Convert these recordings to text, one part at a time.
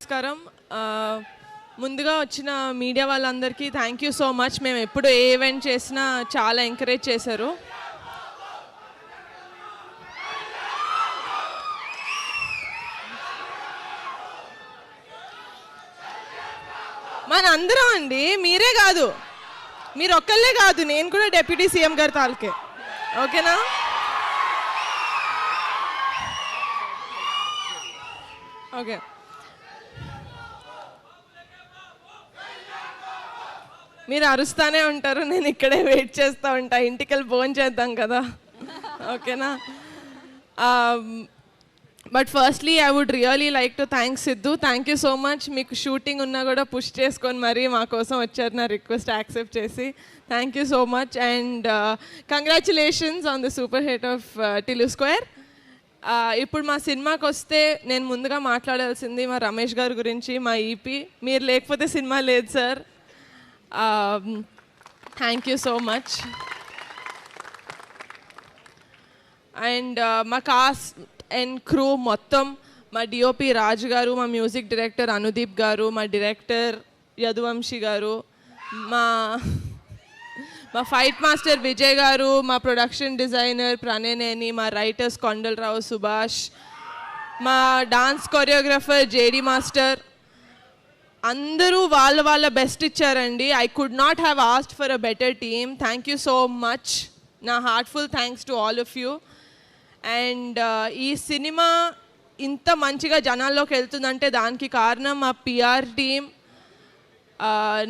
నమస్కారం. ముందుగా వచ్చిన మీడియా వాళ్ళందరికీ థ్యాంక్ యూ సో మచ్. మేము ఎప్పుడు ఏ ఈవెంట్ చేసినా చాలా ఎంకరేజ్ చేశారు. మనందరం అండి, మీరే కాదు, మీరు ఒక్కళ్ళే కాదు, నేను కూడా డిప్యూటీ సీఎం గారి తాలూకే. ఓకేనా? ఓకే. మీరు అరుస్తానే ఉంటారు, నేను ఇక్కడే వెయిట్ చేస్తూ ఉంటా. ఇంటికి వెళ్ళి భోజనం చేద్దాం కదా. ఓకేనా? But firstly I would really like to thank Siddhu. Thank you so much. మీకు షూటింగ్ ఉన్నా కూడా పుష్ చేసుకొని మరీ మా కోసం వచ్చారు, నా రిక్వెస్ట్ యాక్సెప్ట్ చేసి. Thank you so much and congratulations on the super hit of Tillu square. ఇప్పుడు మా సినిమాకి వస్తే నేను ముందుగా మాట్లాడాల్సింది మా రమేష్ గారి గురించి, మా ఈపీ. మీరు లేకపోతే సినిమా లేదు sir. Thank you so much. And మా కాస్ట్ అండ్ క్రూ మొత్తం, మా డిఓపి రాజు గారు, మా మ్యూజిక్ డైరెక్టర్ అనుదీప్ గారు, మా డైరెక్టర్ యదువంశీ గారు, మా ఫైట్ మాస్టర్ విజయ్ గారు, మా ప్రొడక్షన్ డిజైనర్ ప్రణయనేని, మా రైటర్స్ కొండలరావు సుభాష్, మా డాన్స్ కొరియోగ్రాఫర్ జేడి మాస్టర్, అందరూ వాళ్ళ బెస్ట్ ఇచ్చారండి. I could not have asked for a better team. Thank you so much. నా heartful thanks to all of you. And ఈ సినిమా ఇంత మంచిగా జనాల్లోకి వెళ్తుందంటే దానికి కారణం మా PR team,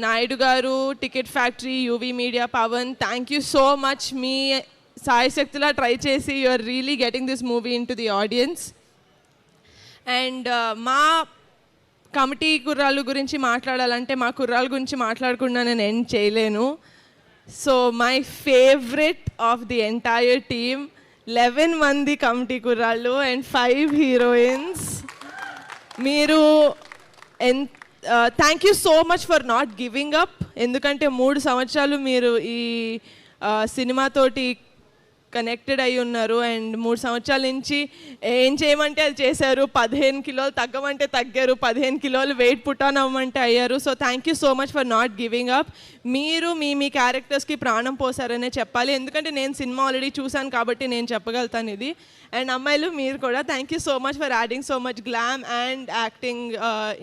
Naidu garu, ticket factory, UV media, Pavan. Thank you so much. మీ సాయశక్తిలా ట్రై చేసి you are really getting this movie into the audience. And మా కమిటీ కుర్రాళ్ళ గురించి మాట్లాడాలంటే మా కుర్రాళ్ళ గురించి మాట్లాడకుండా నేను ఎండ్ చేయలేను. So my favourite of the entire team, 11 మంది కమిటీ కుర్రాళ్ళు అండ్ 5 హీరోయిన్స్. మీరు thank you so much for not giving up. ఎందుకంటే 3 సంవత్సరాలు మీరు ఈ సినిమాతోటి కనెక్టెడ్ అయి ఉన్నారు అండ్ 3 సంవత్సరాల నుంచి ఏం చేయమంటే అది చేశారు. 15 కిలోలు తగ్గమంటే తగ్గారు, 15 కిలోలు వెయిట్ పుట్ ఆన్ అవ్వమంటే అయ్యారు. So thank you so much for not giving up. మీరు మీ క్యారెక్టర్స్కి ప్రాణం పోసారనే చెప్పాలి, ఎందుకంటే నేను సినిమా ఆల్రెడీ చూశాను కాబట్టి నేను చెప్పగలుగుతాను ఇది. అండ్ అమ్మాయిలు మీరు కూడా thank you so much for adding so much glam and acting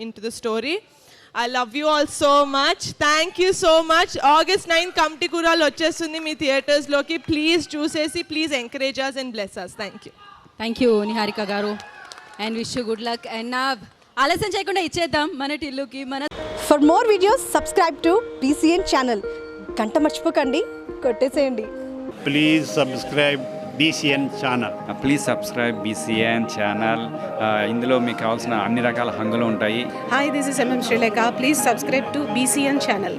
in to the story. I love you all so much. Thank you so much. August 9 committee కుర్రాళ్ళు వచ్చేస్తుంది మీ థియేటర్స్లోకి. ప్లీజ్ చూసేసి please encourage us and bless us. Thank you Niharika garu and wish you good luck. And నా ఆలస్యం చేయకుండా ఇచ్చేద్దాం మన టిల్లుకి. For more videos subscribe to BCN channel. గంట మర్చిపోకండి, కొట్టేసేయండి. Please subscribe BCN channel. Please subscribe BCN channel. ఇందులో మీకు కావాల్సిన అన్ని రకాల హంగులు ఉంటాయి. Hi, this is MM Sreelekha. Please subscribe to BCN channel.